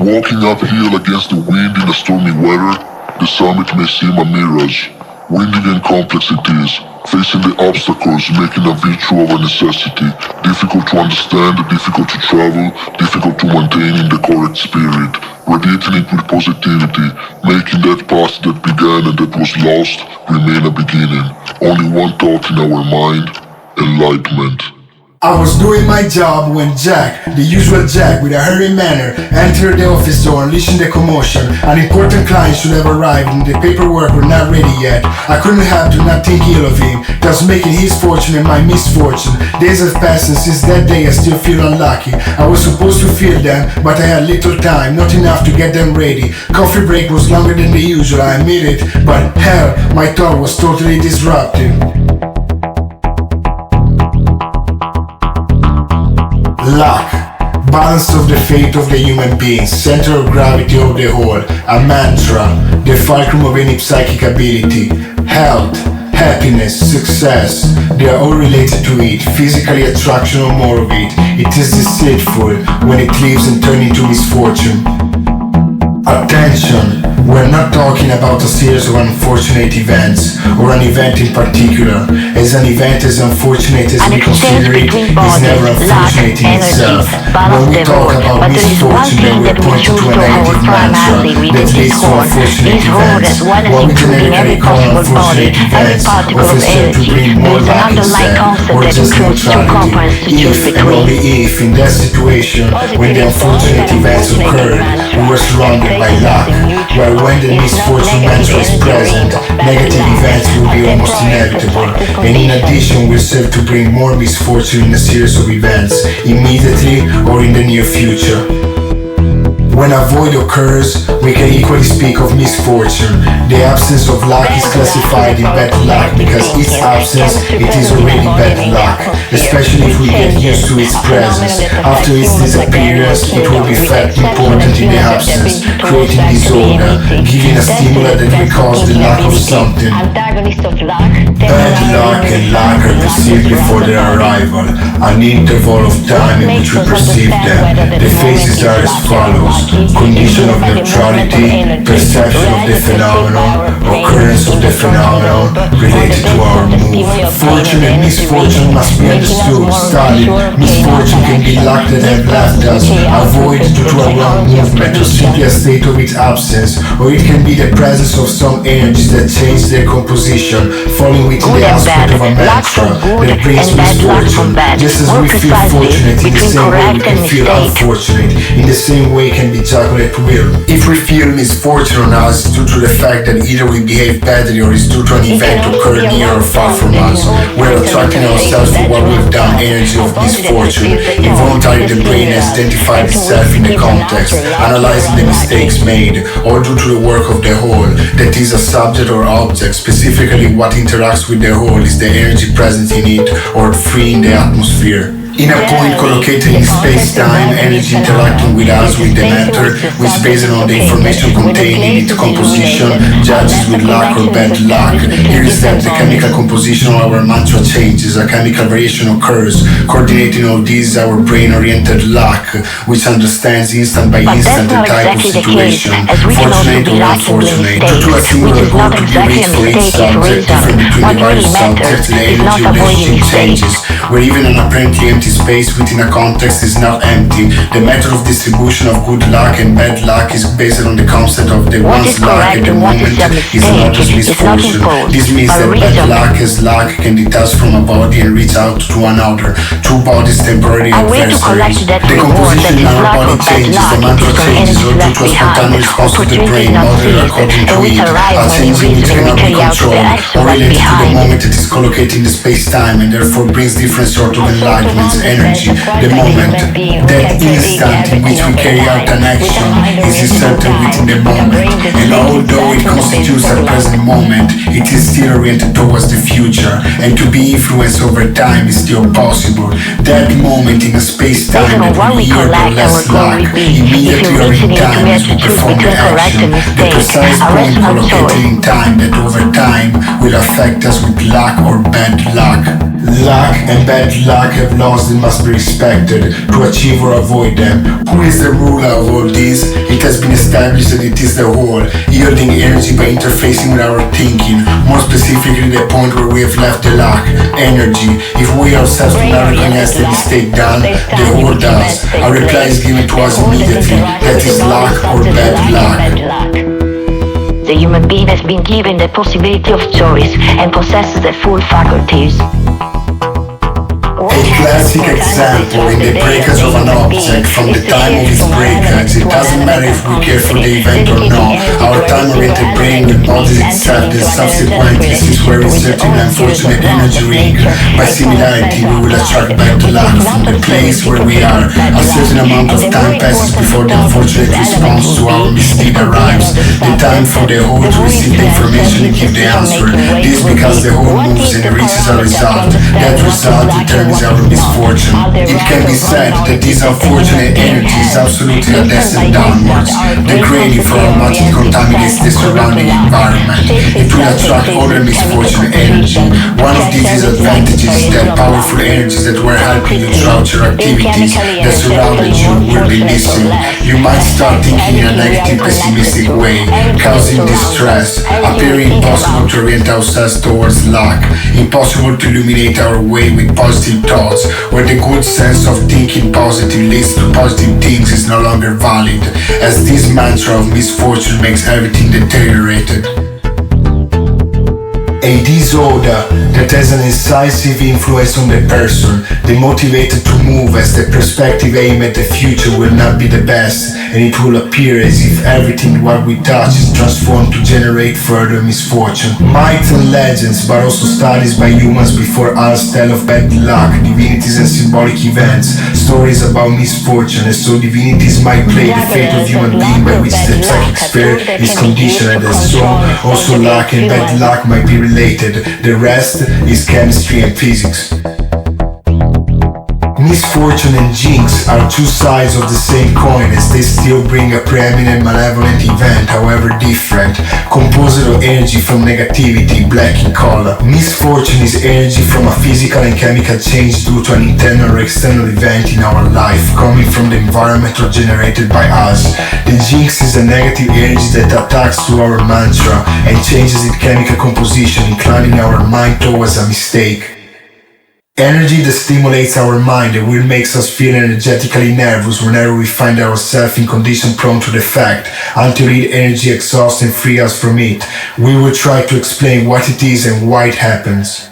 Walking uphill against the wind in the stormy weather, the summit may seem a mirage. Windy and complex it is, facing the obstacles, making a virtue of a necessity. Difficult to understand, difficult to travel, difficult to maintain in the correct spirit. Radiating it with positivity, making that past that began and that was lost remain a beginning. Only one thought in our mind, enlightenment. I was doing my job when Jack, the usual Jack with a hurried manner, entered the office door, unleashing the commotion. An important client should have arrived and the paperwork were not ready yet. I couldn't help to not think ill of him, thus making his fortune and my misfortune. Days have passed and since that day I still feel unlucky. I was supposed to feel them, but I had little time, not enough to get them ready. Coffee break was longer than the usual, I admit it, but hell, my thought was totally disrupted. Luck, balance of the fate of the human being, center of gravity of the whole, a mantra, the fulcrum of any psychic ability, health, happiness, success, they are all related to it, physically attraction or more of it. It is deceitful when it leaves and turns into misfortune. Attention, we're not talking about a series of unfortunate events, or an event in particular, as an event as unfortunate as we consider it is never unfortunate in itself. When we talk about misfortune, then we're pointing to a negative mantra that leads to unfortunate events. What we generically call unfortunate events often serve to bring more luck instead, or just neutrality. If and only if, in that situation, when the unfortunate events occurred, we were surrounded by luck, where when the misfortune mantra is present, negative events will be almost inevitable, and in addition will serve to bring more misfortune in a series of events, immediately or in the near future. When a void occurs, we can equally speak of misfortune. The absence of luck is classified in bad luck because its absence, it is already bad luck, especially if we get used to its presence. After its disappearance, it will be felt important in the absence, creating disorder, giving a stimulus that will cause the lack of something. Bad luck and luck are perceived before their arrival, an interval of time in which we perceive them. The phases are as follows: condition of neutrality, perception of the phenomenon, occurrence of the phenomenon related to our mood. Fortune and misfortune must be understood, studied. Misfortune can be luck that have left us, a void due to a wrong movement, or simply a state of its absence, or it can be the presence of some energies that change their composition, falling within the aspect of a mantra that brings misfortune. Just as we feel fortunate, in the same way we can feel unfortunate. In the same way can be juggled at will. If we feel misfortune on us, it's due to the fact that either we behave badly or it's due to an event occurred near or far from us. We're attracting ourselves to what we've done, energy of misfortune. Involuntarily the brain has identified itself in the context, analyzing the mistakes made, all due to the work of the whole, that is a subject or object. Specifically what interacts with the whole is the energy present in it or free in the atmosphere. In a point collocated in space-time, energy interacting with us, with the matter, which based on the information contained in its composition, judges with luck or bad luck. Here is that the chemical composition of our mantra changes, a chemical variation occurs. Coordinating all these is our brain-oriented luck, which understands instant by instant the type of situation, fortunate or unfortunate. Due to a singular goal to be reached for each subject, different between the various subjects, the energy of the exchange changes, where even an apparently empty space within a context is not empty. The method of distribution of good luck and bad luck is based on the concept of the one's luck at the moment is another's misfortune. This means that bad luck as luck can detach from a body and reach out to another. Two bodies temporary adversaries. The composition in our body changes, the mantra changes, or due to a spontaneous response of the brain, modeled according to it, a change in which cannot be controlled, or related to the moment that is collocated in the space-time and therefore brings different sort of enlightenment. Energy, the moment, that instant in which we carry out an action is inserted within the moment, and although it constitutes a present moment, it is still oriented towards the future, and to be influenced over time is still possible. That moment in a space-time that we yield or less luck, immediately or in time as we perform the action, the precise point collocated in time that over time will affect us with luck or bad luck. Luck and bad luck have laws that must be respected to achieve or avoid them. Who is the ruler of all this? It has been established that it is the whole, yielding energy by interfacing with our thinking, more specifically the point where we have left the luck, energy. If we ourselves do not recognize the mistake done, the whole does. A reply is given to us immediately, that is luck or bad luck. The human being has been given the possibility of choice and possesses the full faculties. A classic example in the breakage of an object from the time of its breakage. It doesn't matter if we care for the event or not. Our time-oriented brain embodies itself the subsequent instances where a certain unfortunate energy ring. By similarity, we will attract back the luck from the place where we are. A certain amount of time passes before the unfortunate response to our misdeed arrives. The time for the whole to receive the information and give the answer. This because the whole moves and reaches a result. That result determines our misfortune. It can be said that this unfortunate energy is absolutely a descent downwards. The gradient for how much it contaminates the surrounding environment. It will attract other misfortune energy. One of these disadvantages is that powerful energies that were helping you throughout your activities that surrounded you will be missing. You might start thinking in a negative, pessimistic way, causing distress, appearing impossible to orient ourselves towards luck, impossible to illuminate our way with positive thoughts, where the good sense of thinking positive leads to positive things is no longer valid, as this mantra of misfortune makes everything deteriorated. A disorder that has an incisive influence on the person, demotivated to move as the perspective aim at the future will not be the best, and it will appear as if everything what we touch is transformed to generate further misfortune. Myths and legends, but also studies by humans before us tell of bad luck, divinities and symbolic events, stories about misfortune, and so divinities might play the fate of human being by which the psychic sphere is conditioned, and so also luck and bad luck might be related. The rest is chemistry and physics. Misfortune and jinx are two sides of the same coin, as they still bring a preeminent malevolent event, however different, composed of energy from negativity, black in color. Misfortune is energy from a physical and chemical change due to an internal or external event in our life, coming from the environment or generated by us. The jinx is a negative energy that attacks to our mantra and changes its chemical composition, inclining our mind towards a mistake. Energy that stimulates our mind and will makes us feel energetically nervous whenever we find ourselves in condition prone to defect. Until it energy exhausts and free us from it, we will try to explain what it is and why it happens.